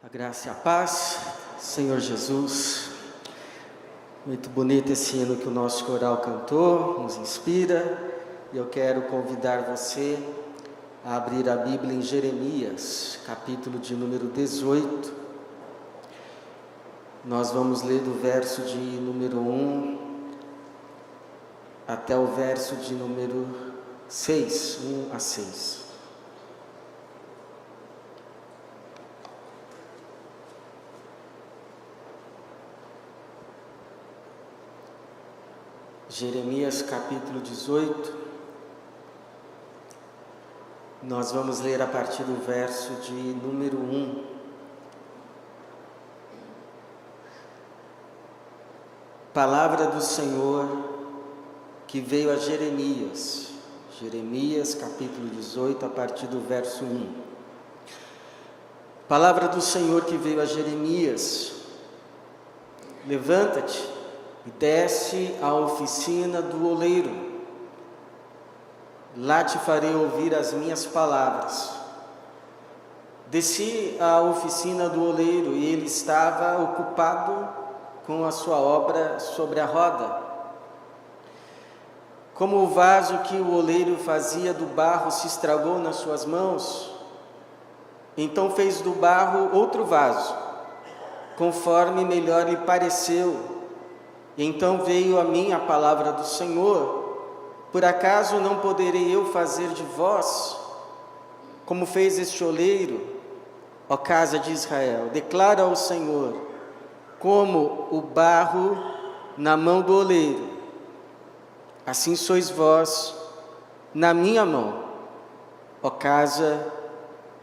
A graça e a paz, Senhor Jesus. Muito bonito esse hino que o nosso coral cantou, nos inspira. E eu quero convidar você a abrir a Bíblia em Jeremias, capítulo de número 18. Nós vamos ler do verso de número 1 até o verso de número 6, 1 a 6. Jeremias capítulo 18, nós vamos ler a partir do verso de número 1. Palavra do Senhor que veio a Jeremias, Jeremias capítulo 18, a partir do verso 1. Palavra do Senhor que veio a Jeremias: levanta-te e desce à oficina do oleiro, lá te farei ouvir as minhas palavras. Desci à oficina do oleiro e ele estava ocupado com a sua obra sobre a roda. Como o vaso que o oleiro fazia do barro se estragou nas suas mãos, então fez do barro outro vaso, conforme melhor lhe pareceu. E então veio a mim a palavra do Senhor: por acaso não poderei eu fazer de vós como fez este oleiro, ó casa de Israel? Declara ao Senhor: como o barro na mão do oleiro, assim sois vós na minha mão, ó casa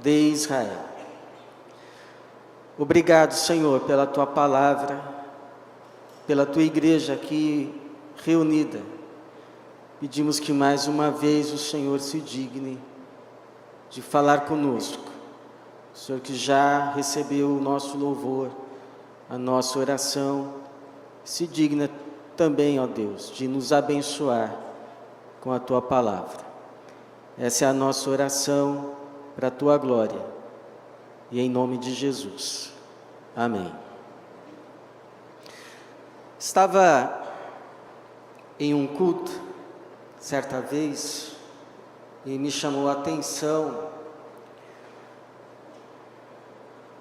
de Israel. Obrigado, Senhor, pela tua palavra, pela tua igreja aqui reunida. Pedimos que mais uma vez o Senhor se digne de falar conosco. O Senhor que já recebeu o nosso louvor, a nossa oração, se digna também, ó Deus, de nos abençoar com a tua palavra. Essa é a nossa oração para a tua glória, e em nome de Jesus. Amém. Estava em um culto, certa vez, e me chamou a atenção,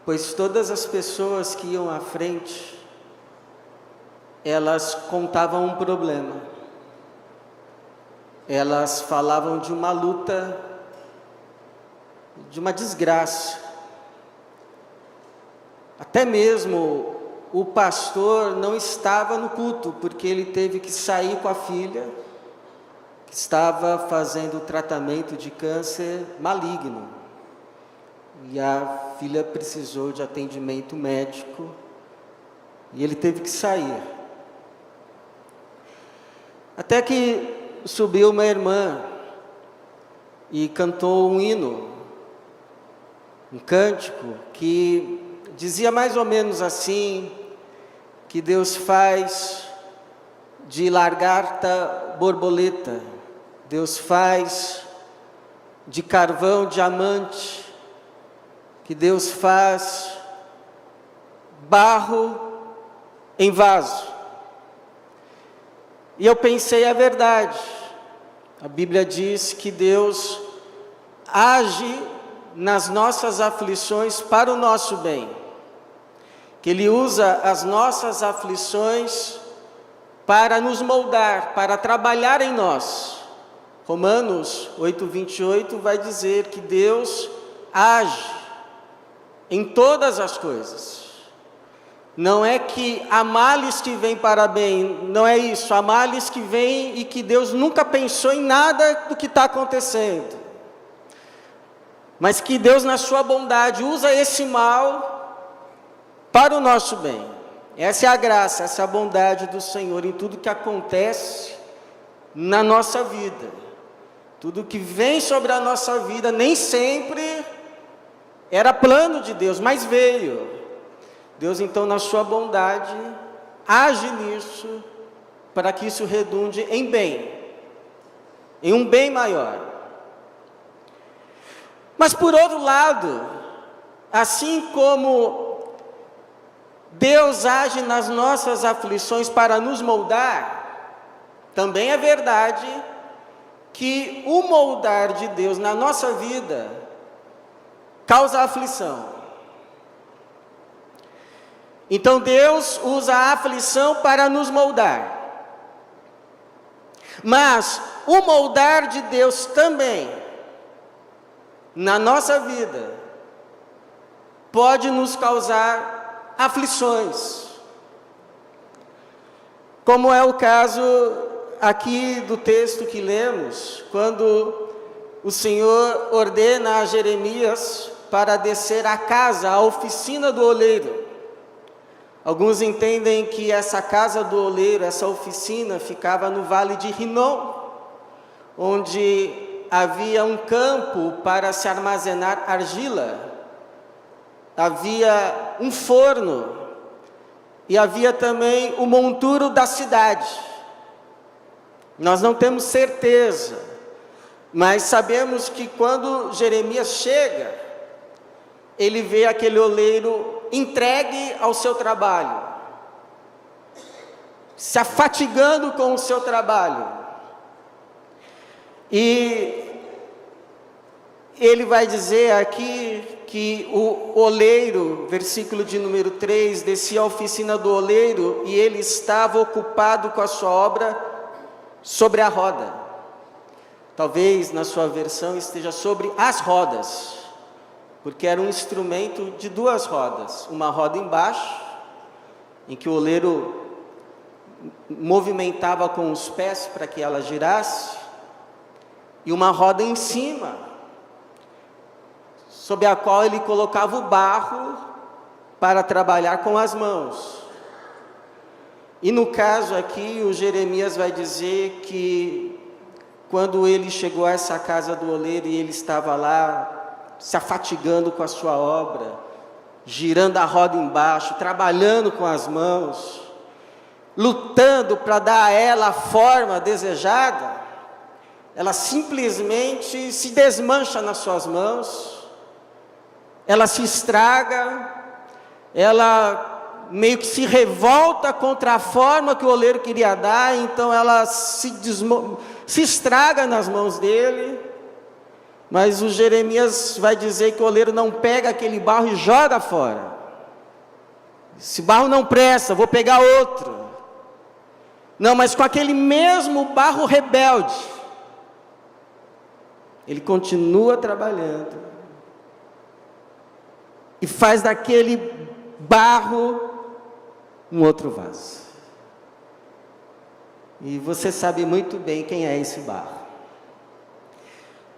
pois todas as pessoas que iam à frente, elas contavam um problema, elas falavam de uma luta, de uma desgraça. Até mesmo o pastor não estava no culto, porque ele teve que sair com a filha, que estava fazendo tratamento de câncer maligno. E a filha precisou de atendimento médico, e ele teve que sair. Até que subiu uma irmã e cantou um hino, um cântico que dizia mais ou menos assim, que Deus faz de lagarta borboleta, Deus faz de carvão diamante, que Deus faz barro em vaso. E eu pensei, é verdade, a Bíblia diz que Deus age nas nossas aflições para o nosso bem, que Ele usa as nossas aflições para nos moldar, para trabalhar em nós. Romanos 8:28 vai dizer que Deus age em todas as coisas. Não é que há males que vêm para bem, não é isso. Há males que vêm e que Deus nunca pensou em nada do que está acontecendo, mas que Deus, na sua bondade, usa esse mal para o nosso bem. Essa é a graça, essa é a bondade do Senhor em tudo que acontece na nossa vida. Tudo que vem sobre a nossa vida nem sempre era plano de Deus, mas veio. Deus, então, na sua bondade, age nisso, para que isso redunde em bem, em um bem maior. Mas por outro lado, assim como Deus age nas nossas aflições para nos moldar, também é verdade que o moldar de Deus na nossa vida causa aflição. Então Deus usa a aflição para nos moldar. Mas o moldar de Deus também na nossa vida pode nos causar aflições. Como é o caso aqui do texto que lemos, quando o Senhor ordena a Jeremias para descer à casa, à oficina do oleiro. Alguns entendem que essa casa do oleiro, essa oficina, ficava no vale de Rinom, onde havia um campo para se armazenar argila, havia um forno e havia também o monturo da cidade. Nós não temos certeza, mas sabemos que quando Jeremias chega, ele vê aquele oleiro entregue ao seu trabalho, se afatigando com o seu trabalho. E ele vai dizer aqui que o oleiro, versículo de número 3, descia à oficina do oleiro e ele estava ocupado com a sua obra sobre a roda. Talvez na sua versão esteja sobre as rodas, porque era um instrumento de duas rodas, uma roda embaixo, em que o oleiro movimentava com os pés para que ela girasse, e uma roda em cima, sob a qual ele colocava o barro para trabalhar com as mãos. E no caso aqui, o Jeremias vai dizer que quando ele chegou a essa casa do oleiro e ele estava lá, se afatigando com a sua obra, girando a roda embaixo, trabalhando com as mãos, lutando para dar a ela a forma desejada, ela simplesmente se desmancha nas suas mãos, ela se estraga, ela meio que se revolta contra a forma que o oleiro queria dar, então ela se estraga nas mãos dele. Mas o Jeremias vai dizer que o oleiro não pega aquele barro e joga fora. Esse barro não presta, vou pegar outro. Não, mas com aquele mesmo barro rebelde, ele continua trabalhando e faz daquele barro um outro vaso. E você sabe muito bem quem é esse barro.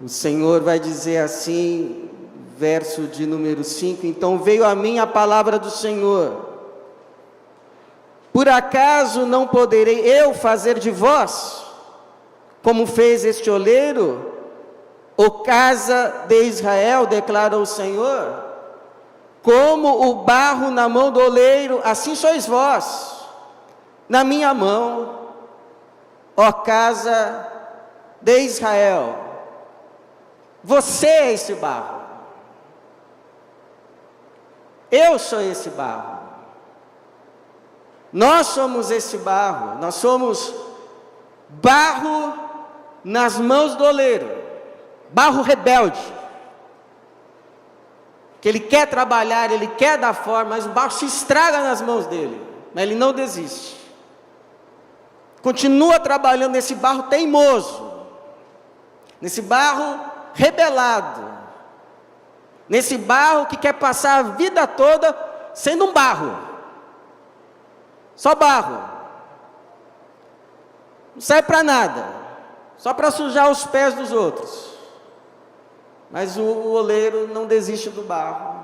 O Senhor vai dizer assim, verso de número 5, então veio a mim a palavra do Senhor: por acaso não poderei eu fazer de vós, como fez este oleiro, ó casa de Israel, declara o Senhor? Como o barro na mão do oleiro, assim sois vós, na minha mão, ó casa de Israel. Você é esse barro. Eu sou esse barro. Nós somos esse barro. Nós somos barro nas mãos do oleiro. Barro rebelde. Que ele quer trabalhar, ele quer dar forma, mas o barro se estraga nas mãos dele. Mas ele não desiste. Continua trabalhando nesse barro teimoso. Nesse barro rebelado, nesse barro que quer passar a vida toda sendo um barro, só barro, não serve para nada, só para sujar os pés dos outros. Mas o oleiro não desiste do barro,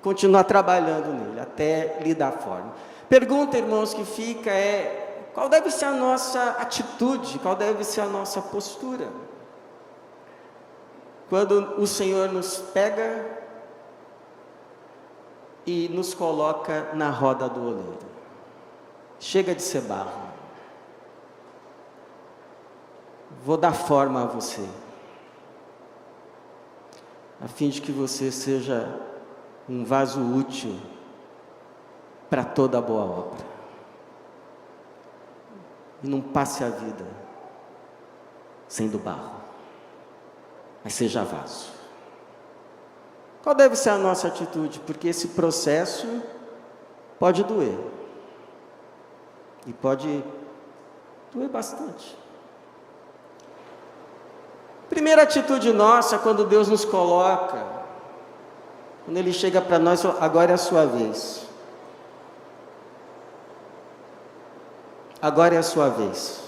continua trabalhando nele até lhe dar forma. Pergunta, irmãos, que fica é: qual deve ser a nossa atitude, qual deve ser a nossa postura quando o Senhor nos pega e nos coloca na roda do oleiro? Chega de ser barro, vou dar forma a você, a fim de que você seja um vaso útil para toda boa obra. E não passe a vida sendo barro, mas seja vaso. Qual deve ser a nossa atitude? Porque esse processo pode doer. E pode doer bastante. Primeira atitude nossa, quando Deus nos coloca, quando Ele chega para nós, agora é a sua vez. Agora é a sua vez.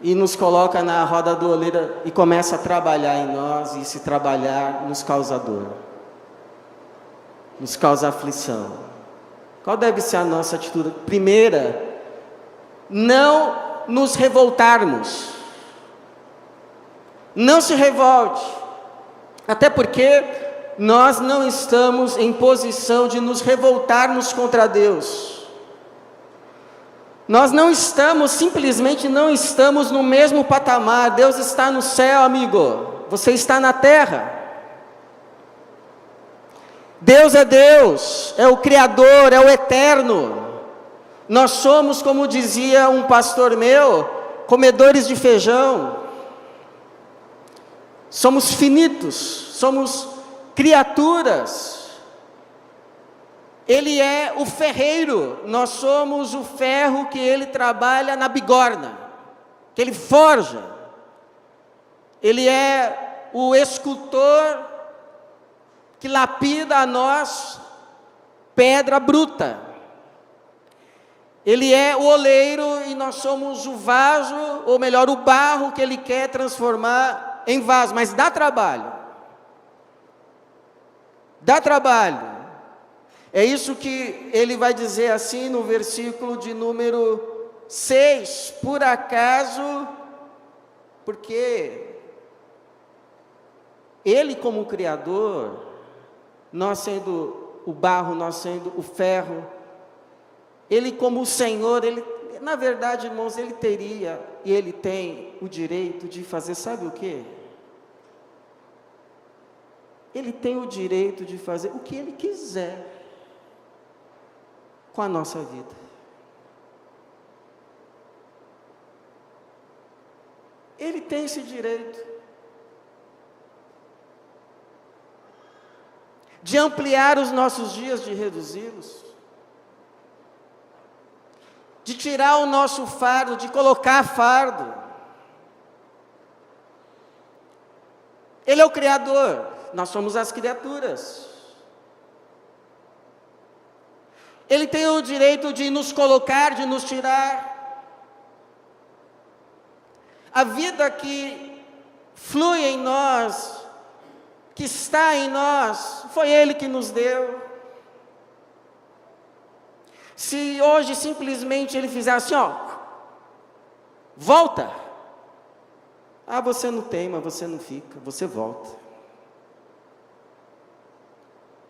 E nos coloca na roda do oleiro e começa a trabalhar em nós, e esse trabalhar nos causa dor, nos causa aflição. Qual deve ser a nossa atitude? Primeira, não nos revoltarmos. Não se revolte, até porque nós não estamos em posição de nos revoltarmos contra Deus. Nós não estamos, simplesmente não estamos no mesmo patamar. Deus está no céu, amigo, você está na terra. Deus, é o Criador, é o Eterno. Nós somos, como dizia um pastor meu, comedores de feijão. Somos finitos, somos criaturas. Ele é o ferreiro, nós somos o ferro que ele trabalha na bigorna, que ele forja. Ele é o escultor que lapida a nós pedra bruta. Ele é o oleiro e nós somos o vaso, ou melhor, o barro que ele quer transformar em vaso, mas dá trabalho. Dá trabalho. É isso que ele vai dizer assim no versículo de número 6. Por acaso, porque ele como Criador, nós sendo o barro, nós sendo o ferro, ele como o Senhor, ele, na verdade, irmãos, ele teria e ele tem o direito de fazer, sabe o quê? Ele tem o direito de fazer o que ele quiser com a nossa vida. Ele tem esse direito de ampliar os nossos dias, de reduzi-los, de tirar o nosso fardo, de colocar fardo. Ele é o Criador, nós somos as criaturas. Ele tem o direito de nos colocar, de nos tirar. A vida que flui em nós, que está em nós, foi Ele que nos deu. Se hoje simplesmente Ele fizer assim, ó, volta. Ah, você não tem, mas você não fica, você volta.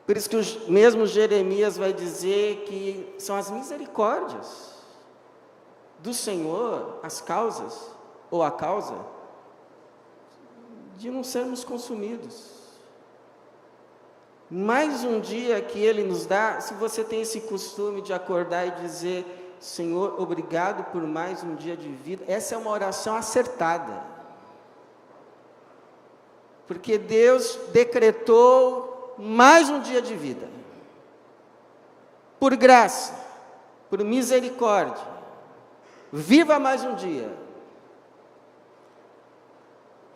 Por isso que o mesmo Jeremias vai dizer que são as misericórdias do Senhor, as causas, ou a causa, de não sermos consumidos. Mais um dia que Ele nos dá, se você tem esse costume de acordar e dizer, Senhor, obrigado por mais um dia de vida, essa é uma oração acertada. Porque Deus decretou mais um dia de vida, por graça, por misericórdia, viva mais um dia.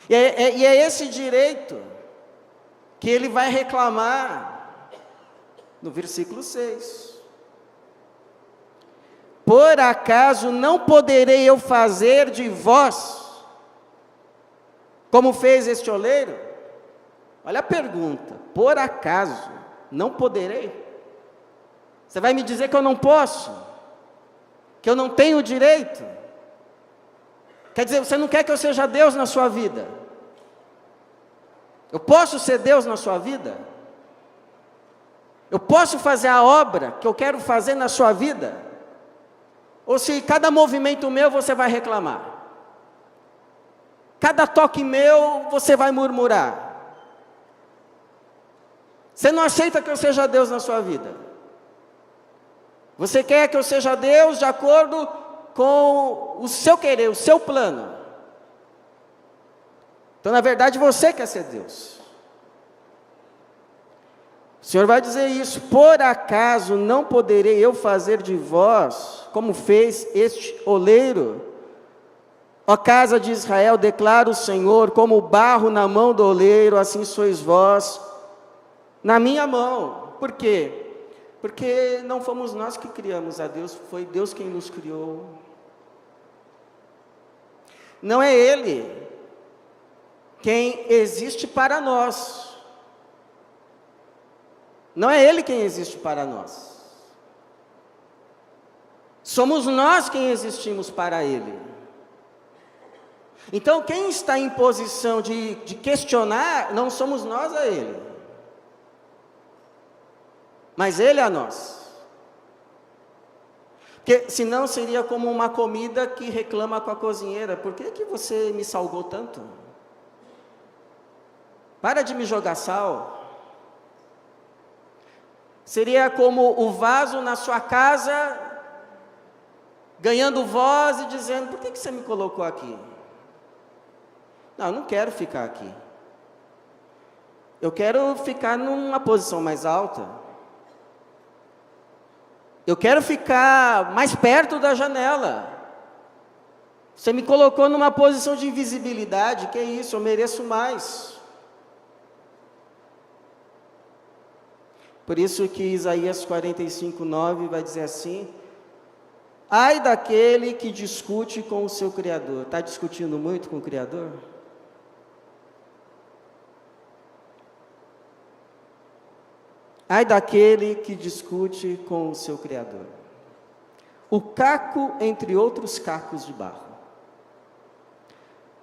E é esse direito que ele vai reclamar no versículo 6. Por acaso não poderei eu fazer de vós, como fez este oleiro? Olha a pergunta, por acaso não poderei? Você vai me dizer que eu não posso? Que eu não tenho direito? Quer dizer, você não quer que eu seja Deus na sua vida? Eu posso ser Deus na sua vida? Eu posso fazer a obra que eu quero fazer na sua vida? Ou se cada movimento meu você vai reclamar? Cada toque meu você vai murmurar? Você não aceita que eu seja Deus na sua vida. Você quer que eu seja Deus de acordo com o seu querer, o seu plano. Então, na verdade, você quer ser Deus. O Senhor vai dizer isso: por acaso não poderei eu fazer de vós, como fez este oleiro? Ó casa de Israel, declara o Senhor, como o barro na mão do oleiro, assim sois vós na minha mão. Por quê? Porque não fomos nós que criamos a Deus, foi Deus quem nos criou. Não é Ele quem existe para nós. Não é Ele quem existe para nós. Somos nós quem existimos para Ele. Então, quem está em posição de questionar, não somos nós a Ele, mas Ele a nós. Porque senão seria como uma comida que reclama com a cozinheira: por que você me salgou tanto? Para de me jogar sal. Seria como o vaso na sua casa, ganhando voz e dizendo: por que você me colocou aqui? Não, eu não quero ficar aqui. Eu quero ficar numa posição mais alta. Eu quero ficar mais perto da janela. Você me colocou numa posição de invisibilidade, que é isso, eu mereço mais. Por isso que Isaías 45:9 vai dizer assim: ai daquele que discute com o seu Criador. Está discutindo muito com o Criador? Ai daquele que discute com o seu Criador. O caco entre outros cacos de barro.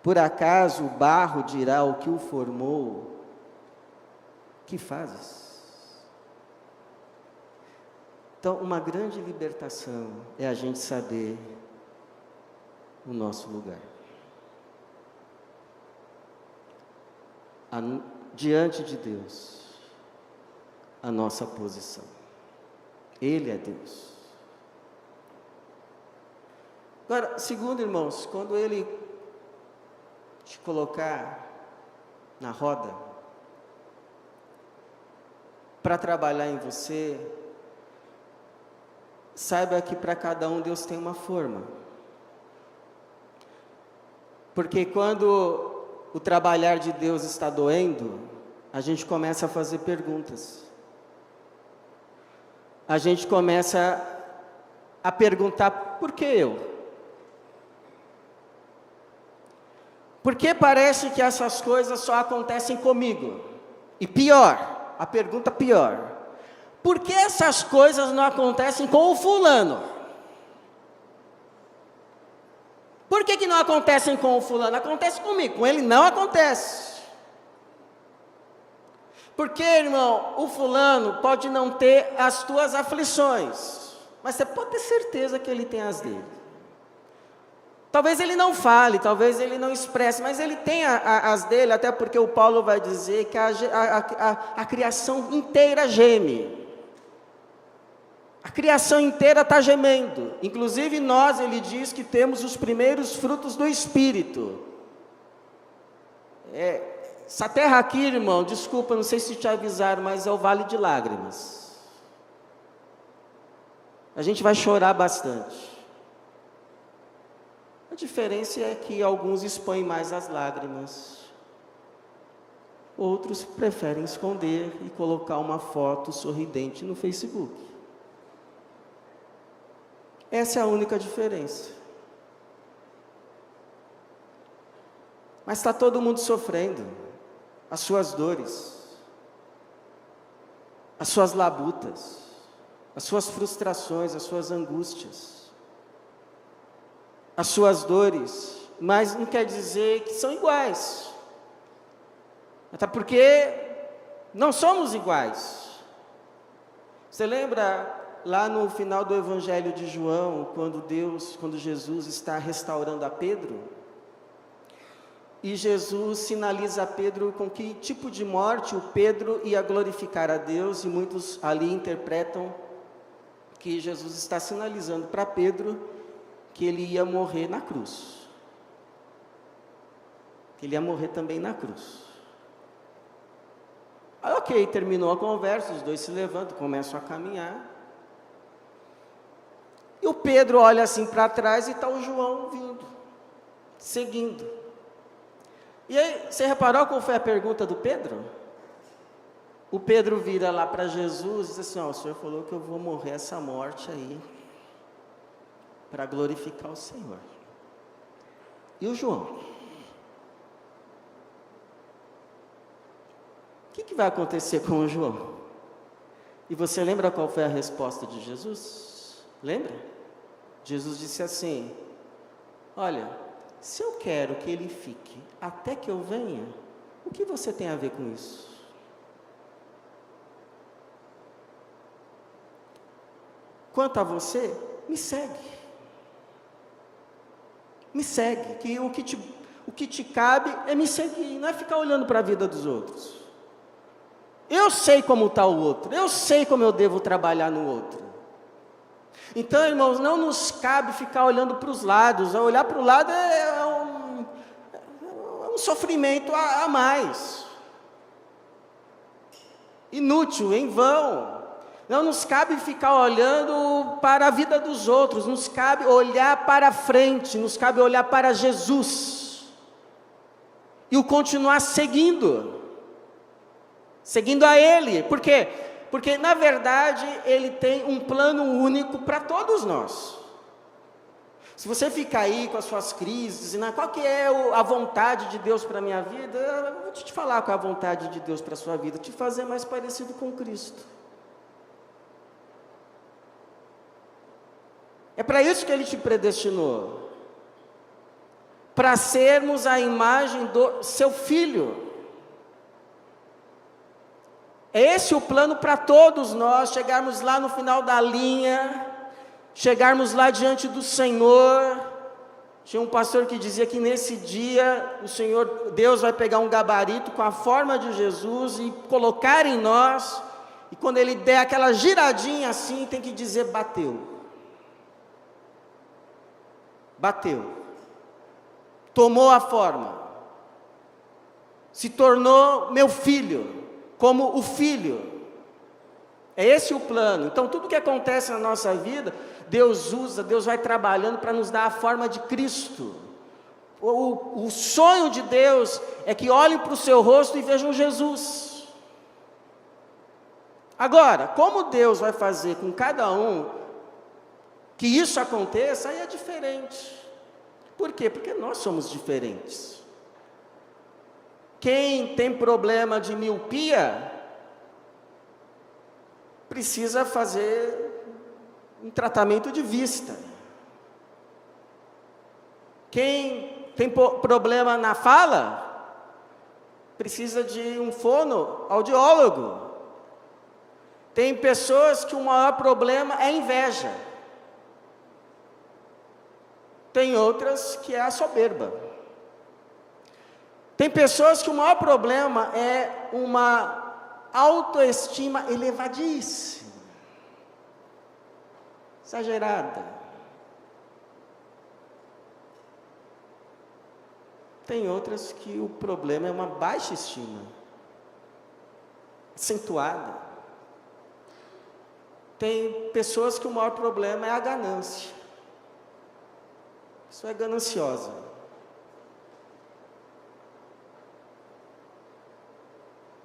Por acaso o barro dirá o que o formou: que fazes? Então, uma grande libertação é a gente saber o nosso lugar. Diante de Deus, a nossa posição. Ele é Deus. Agora, segundo, irmãos, quando Ele te colocar na roda para trabalhar em você, saiba que para cada um Deus tem uma forma. Porque quando o trabalhar de Deus está doendo, a gente começa a fazer perguntas. A gente começa a perguntar: por que eu? Por que parece que essas coisas só acontecem comigo? E pior, a pergunta pior: por que essas coisas não acontecem com o fulano? Por que não acontecem com o fulano? Acontece comigo, com ele não acontece. Porque, irmão, o fulano pode não ter as tuas aflições, mas você pode ter certeza que ele tem as dele. Talvez ele não fale, talvez ele não expresse, mas ele tem as dele, até porque o Paulo vai dizer que a criação inteira geme. A criação inteira está gemendo. Inclusive nós, ele diz que temos os primeiros frutos do Espírito. Essa terra aqui, irmão, desculpa, não sei se te avisaram, mas é o vale de lágrimas. A gente vai chorar bastante. A diferença é que alguns expõem mais as lágrimas. Outros preferem esconder e colocar uma foto sorridente no Facebook. Essa é a única diferença. Mas está todo mundo sofrendo as suas dores, as suas labutas, as suas frustrações, as suas angústias, as suas dores, mas não quer dizer que são iguais. Até porque não somos iguais. Você lembra lá no final do Evangelho de João, quando Jesus está restaurando a Pedro? E Jesus sinaliza a Pedro com que tipo de morte o Pedro ia glorificar a Deus, e muitos ali interpretam que Jesus está sinalizando para Pedro que ele ia morrer na cruz. Que ele ia morrer também na cruz. Aí, ok, terminou a conversa, os dois se levantam, começam a caminhar. E o Pedro olha assim para trás e está o João vindo, seguindo. E aí, você reparou qual foi a pergunta do Pedro? O Pedro vira lá para Jesus e diz assim: o Senhor falou que eu vou morrer essa morte aí, para glorificar o Senhor. E o João? O que vai acontecer com o João? E você lembra qual foi a resposta de Jesus? Lembra? Jesus disse assim: olha, se eu quero que ele fique até que eu venha, o que você tem a ver com isso? Quanto a você, me segue. Me segue, que o que te cabe é me seguir, não é ficar olhando para a vida dos outros. Eu sei como está o outro, eu sei como eu devo trabalhar no outro. Então, irmãos, não nos cabe ficar olhando para os lados. Olhar para o lado é um sofrimento a mais. Inútil, em vão. Não nos cabe ficar olhando para a vida dos outros, nos cabe olhar para frente, nos cabe olhar para Jesus e o continuar seguindo a Ele. Por quê? Porque na verdade Ele tem um plano único para todos nós. Se você ficar aí com as suas crises, dizendo qual que é a vontade de Deus para a minha vida, eu vou te falar qual é a vontade de Deus para a sua vida: te fazer mais parecido com Cristo. É para isso que Ele te predestinou, para sermos a imagem do seu Filho. É esse o plano para todos nós, chegarmos lá no final da linha, chegarmos lá diante do Senhor. Tinha um pastor que dizia que nesse dia, Deus vai pegar um gabarito com a forma de Jesus e colocar em nós, e quando Ele der aquela giradinha assim, tem que dizer: bateu. Bateu, tomou a forma, se tornou meu filho, como o filho. É esse o plano. Então tudo que acontece na nossa vida, Deus usa, Deus vai trabalhando para nos dar a forma de Cristo. O sonho de Deus é que olhem para o seu rosto e vejam Jesus. Agora, como Deus vai fazer com cada um que isso aconteça, aí é diferente. Por quê? Porque nós somos diferentes. Quem tem problema de miopia, precisa fazer um tratamento de vista. Quem tem problema na fala, precisa de um fonoaudiólogo. Tem pessoas que o maior problema é inveja. Tem outras que é a soberba. Tem pessoas que o maior problema é uma autoestima elevadíssima, exagerada. Tem outras que o problema é uma baixa estima, acentuada. Tem pessoas que o maior problema é a ganância. Isso é gananciosa.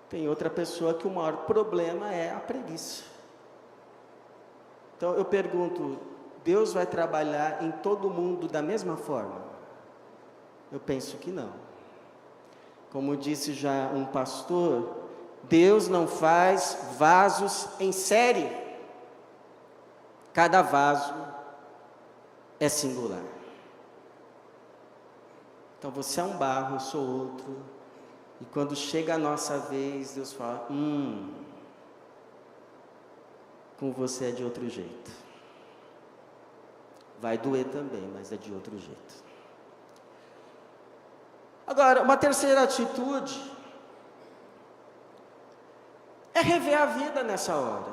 Tem outra pessoa que o maior problema é a preguiça. Então eu pergunto: Deus vai trabalhar em todo mundo da mesma forma? Eu penso que não. Como disse já um pastor, Deus não faz vasos em série. Cada vaso é singular. Então você é um barro, eu sou outro. E quando chega a nossa vez, Deus fala: com você é de outro jeito. Vai doer também, mas é de outro jeito. Agora, uma terceira atitude é rever a vida nessa hora.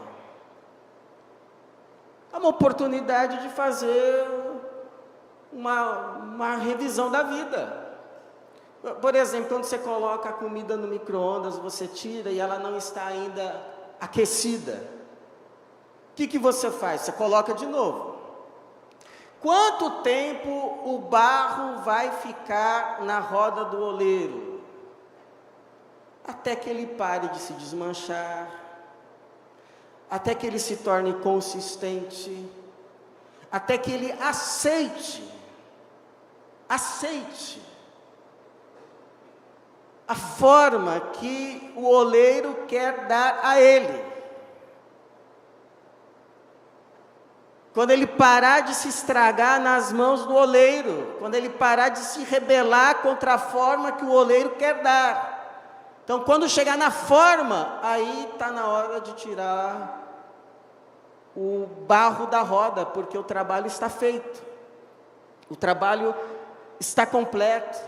É uma oportunidade de fazer uma revisão da vida. Por exemplo, quando você coloca a comida no micro-ondas, você tira e ela não está ainda aquecida. O que você faz? Você coloca de novo. Quanto tempo o barro vai ficar na roda do oleiro? Até que ele pare de se desmanchar, até que ele se torne consistente, até que ele aceite a forma que o oleiro quer dar a ele. Quando ele parar de se estragar nas mãos do oleiro, quando ele parar de se rebelar contra a forma que o oleiro quer dar. Então, quando chegar na forma, aí está na hora de tirar o barro da roda, porque o trabalho está feito, o trabalho está completo.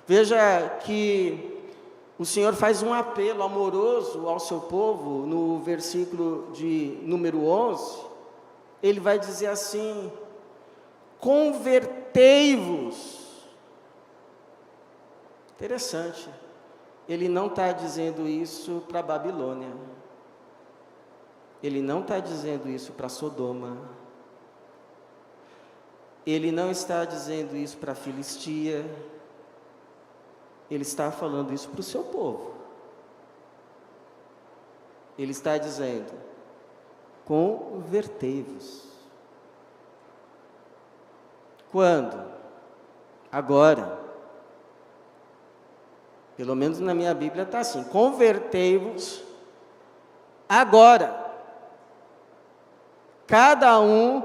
Veja que o Senhor faz um apelo amoroso ao seu povo, no versículo de número 11, ele vai dizer assim: convertei-vos. Interessante, ele não está dizendo isso para a Babilônia, ele não está dizendo isso para Sodoma, ele não está dizendo isso para a Filistia, ele está falando isso para o seu povo. Ele está dizendo: convertei-vos. Quando? Agora. Pelo menos na minha Bíblia está assim: convertei-vos agora, cada um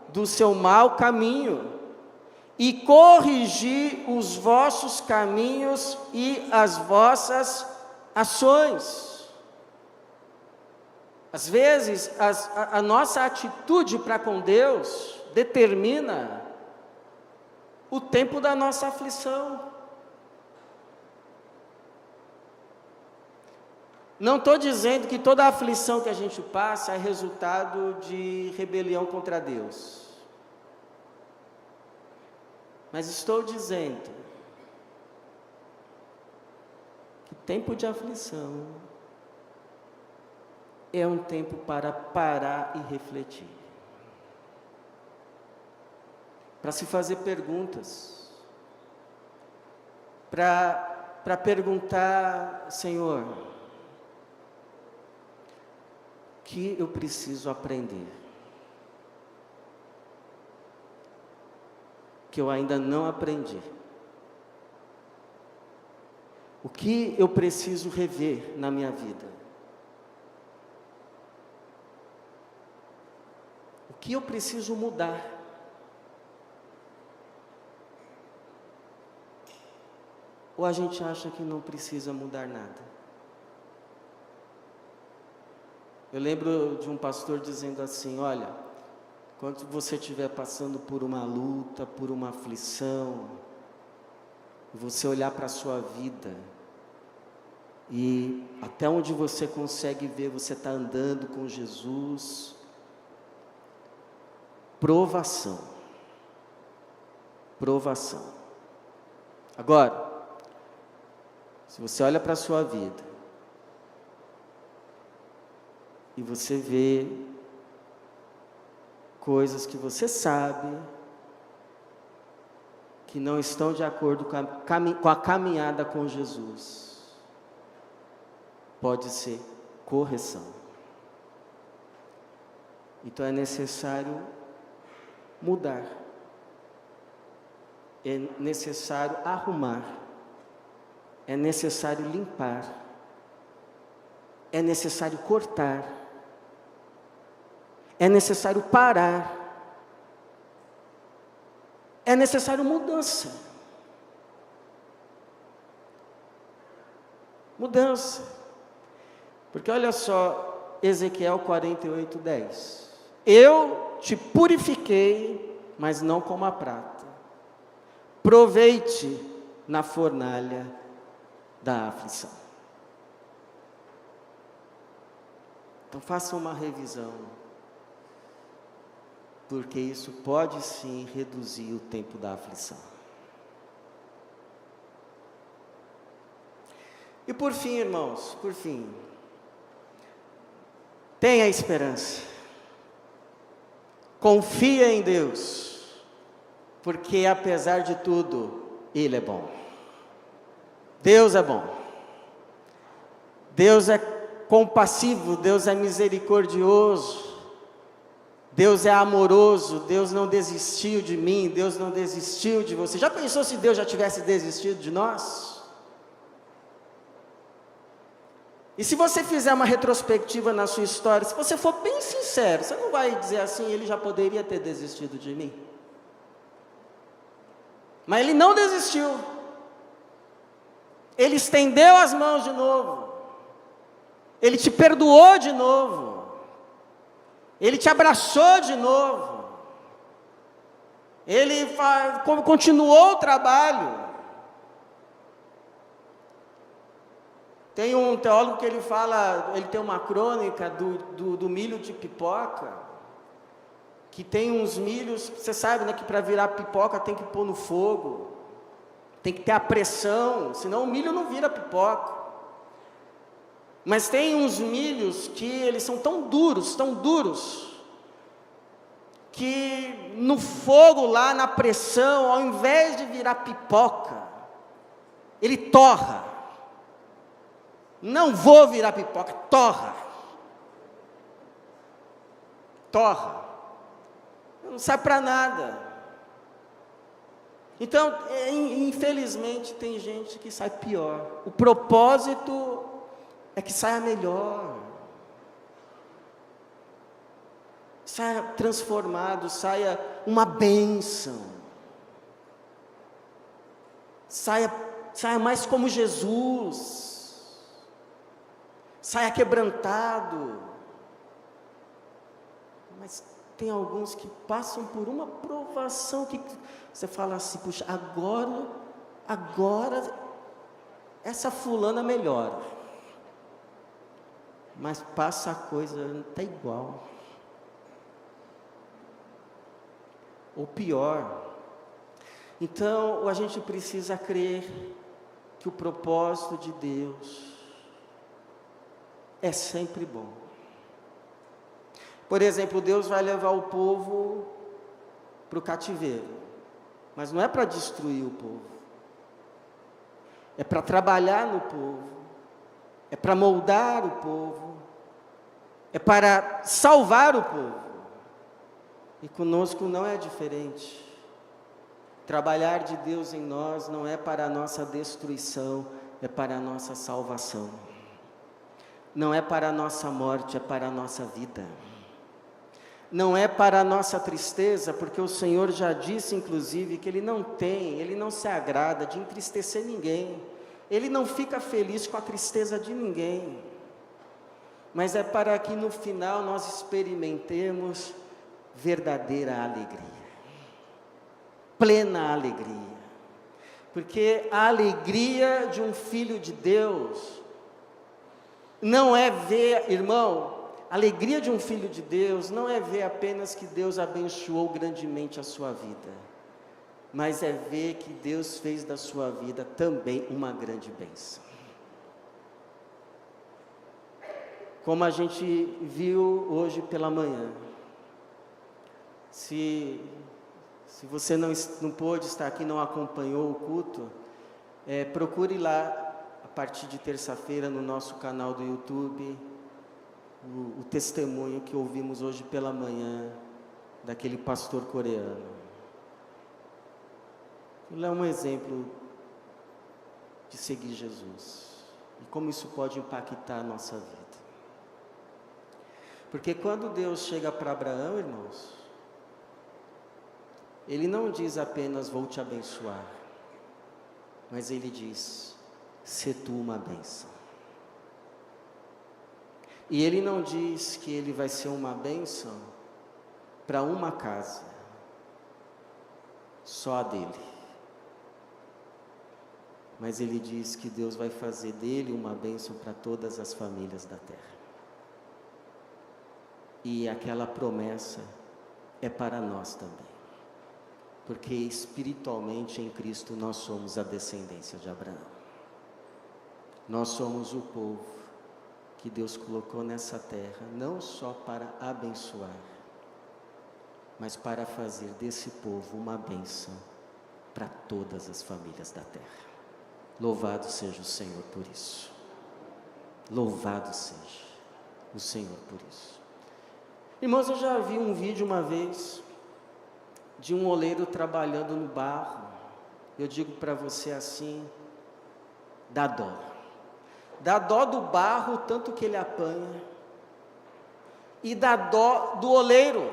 do seu mau caminho, e corrigi os vossos caminhos e as vossas ações. Às vezes, a nossa atitude para com Deus determina o tempo da nossa aflição. Não estou dizendo que toda a aflição que a gente passa é resultado de rebelião contra Deus. Mas estou dizendo que tempo de aflição é um tempo para parar e refletir, para se fazer perguntas, para perguntar: Senhor, o que eu preciso aprender, que eu ainda não aprendi? O que eu preciso rever na minha vida? O que eu preciso mudar? Ou a gente acha que não precisa mudar nada? Eu lembro de um pastor dizendo assim: olha, quando você estiver passando por uma luta, por uma aflição, você olhar para a sua vida, e até onde você consegue ver, você está andando com Jesus, provação. Agora, se você olha para a sua vida, e você vê coisas que você sabe que não estão de acordo com a caminhada com Jesus, pode ser correção. Então é necessário mudar, é necessário arrumar, é necessário limpar, é necessário cortar, é necessário parar, é necessário mudança. Mudança. Porque olha só, Ezequiel 48:10. Eu te purifiquei, mas não como a prata. Provei-te, na fornalha da aflição. Então faça uma revisão, porque isso pode sim reduzir o tempo da aflição. E por fim, irmãos, tenha esperança, confia em Deus, porque apesar de tudo, Ele é bom. Deus é bom, Deus é compassivo, Deus é misericordioso, Deus é amoroso, Deus não desistiu de mim, Deus não desistiu de você. Já pensou se Deus já tivesse desistido de nós? E se você fizer uma retrospectiva na sua história, se você for bem sincero, você não vai dizer assim, ele já poderia ter desistido de mim. Mas ele não desistiu. Ele estendeu as mãos de novo. Ele te perdoou de novo. Ele te abraçou de novo. Ele continuou o trabalho. Tem um teólogo que ele fala, ele tem uma crônica do milho de pipoca, que tem uns milhos, você sabe, né, que para virar pipoca tem que pôr no fogo, tem que ter a pressão, senão o milho não vira pipoca. Mas tem uns milhos que eles são tão duros, que no fogo lá, na pressão, ao invés de virar pipoca, ele torra. Não vou virar pipoca, torra. Não sai para nada. Então, infelizmente, tem gente que sai pior. O propósito é que saia melhor. Saia transformado, saia uma bênção. Saia mais como Jesus. Saia quebrantado. Mas tem alguns que passam por uma provação que você fala assim, puxa, agora essa fulana melhora. Mas passa a coisa, está igual. Ou pior. Então, a gente precisa crer que o propósito de Deus é sempre bom. Por exemplo, Deus vai levar o povo para o cativeiro, mas não é para destruir o povo, é para trabalhar no povo, é para moldar o povo, é para salvar o povo. E conosco não é diferente. Trabalhar de Deus em nós não é para a nossa destruição, é para a nossa salvação. Não é para a nossa morte, é para a nossa vida. Não é para a nossa tristeza, porque o Senhor já disse, inclusive, que Ele não se agrada de entristecer ninguém. Ele não fica feliz com a tristeza de ninguém. Mas é para que no final nós experimentemos verdadeira alegria. Plena alegria. Porque a alegria de um filho de Deus não é ver, irmão, a alegria de um filho de Deus não é ver apenas que Deus abençoou grandemente a sua vida, mas é ver que Deus fez da sua vida também uma grande bênção. Como a gente viu hoje pela manhã, se você não pôde estar aqui, não acompanhou o culto, procure lá, a partir de terça-feira, no nosso canal do YouTube, o testemunho que ouvimos hoje pela manhã, daquele pastor coreano. Ele é um exemplo de seguir Jesus, e como isso pode impactar a nossa vida. Porque quando Deus chega para Abraão, irmãos, Ele não diz apenas, vou te abençoar, mas Ele diz, sê tu uma bênção. E Ele não diz que Ele vai ser uma bênção para uma casa, só a dele. mas ele diz que Deus vai fazer dele uma bênção para todas as famílias da terra. E aquela promessa é para nós também, porque espiritualmente em Cristo nós somos a descendência de Abraão. Nós somos o povo que Deus colocou nessa terra, não só para abençoar, mas para fazer desse povo uma bênção para todas as famílias da terra. Louvado seja o Senhor por isso. Louvado seja o Senhor por isso. Irmãos, eu já vi um vídeo uma vez de um oleiro trabalhando no barro. Eu digo para você assim, dá dó. Dá dó do barro, tanto que ele apanha, e dá dó do oleiro,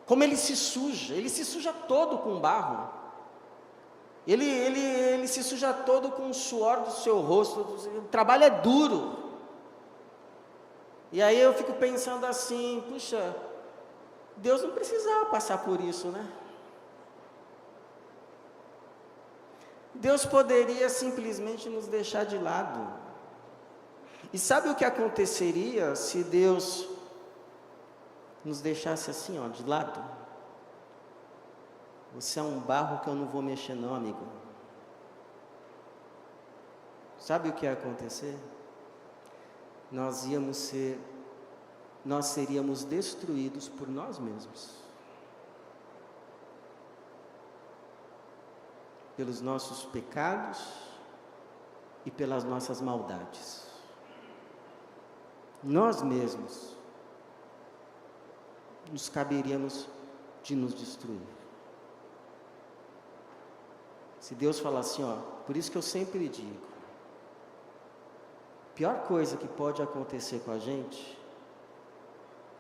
como ele se suja todo com barro. Ele se suja todo com o suor do seu rosto, o trabalho é duro. E aí eu fico pensando assim, puxa, Deus não precisava passar por isso, né? Deus poderia simplesmente nos deixar de lado. E sabe o que aconteceria se Deus nos deixasse assim, ó, de lado? Você é um barro que eu não vou mexer não, amigo. Sabe o que ia acontecer? Nós seríamos destruídos por nós mesmos. Pelos nossos pecados e pelas nossas maldades. Nós mesmos nos caberíamos de nos destruir. Se Deus falar assim, ó, por isso que eu sempre digo, a pior coisa que pode acontecer com a gente,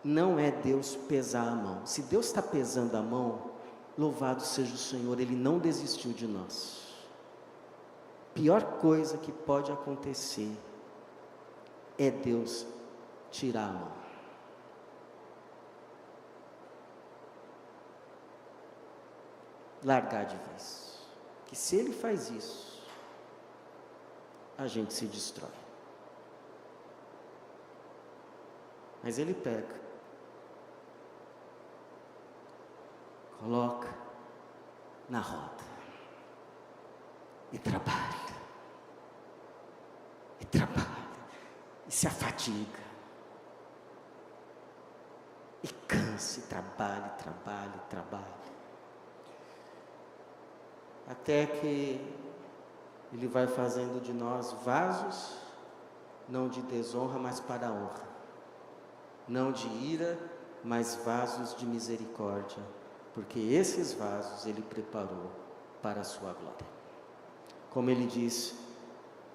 não é Deus pesar a mão. Se Deus está pesando a mão, louvado seja o Senhor, Ele não desistiu de nós. Pior coisa que pode acontecer, é Deus tirar a mão. Largar de vez. Que se Ele faz isso, a gente se destrói. Mas Ele pega, coloca na roda e trabalha, e se afadiga, e cansa, e trabalha, até que Ele vai fazendo de nós vasos, não de desonra, mas para a honra, não de ira, mas vasos de misericórdia, porque esses vasos Ele preparou para a sua glória. Como Ele diz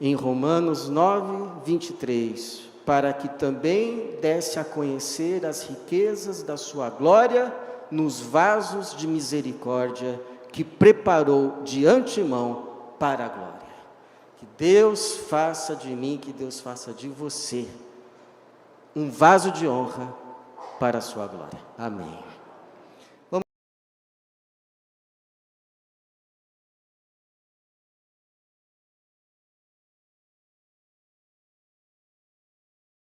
em Romanos 9, 23, para que também desse a conhecer as riquezas da sua glória nos vasos de misericórdia que preparou de antemão para a glória. Que Deus faça de mim, que Deus faça de você um vaso de honra para a sua glória. Amém.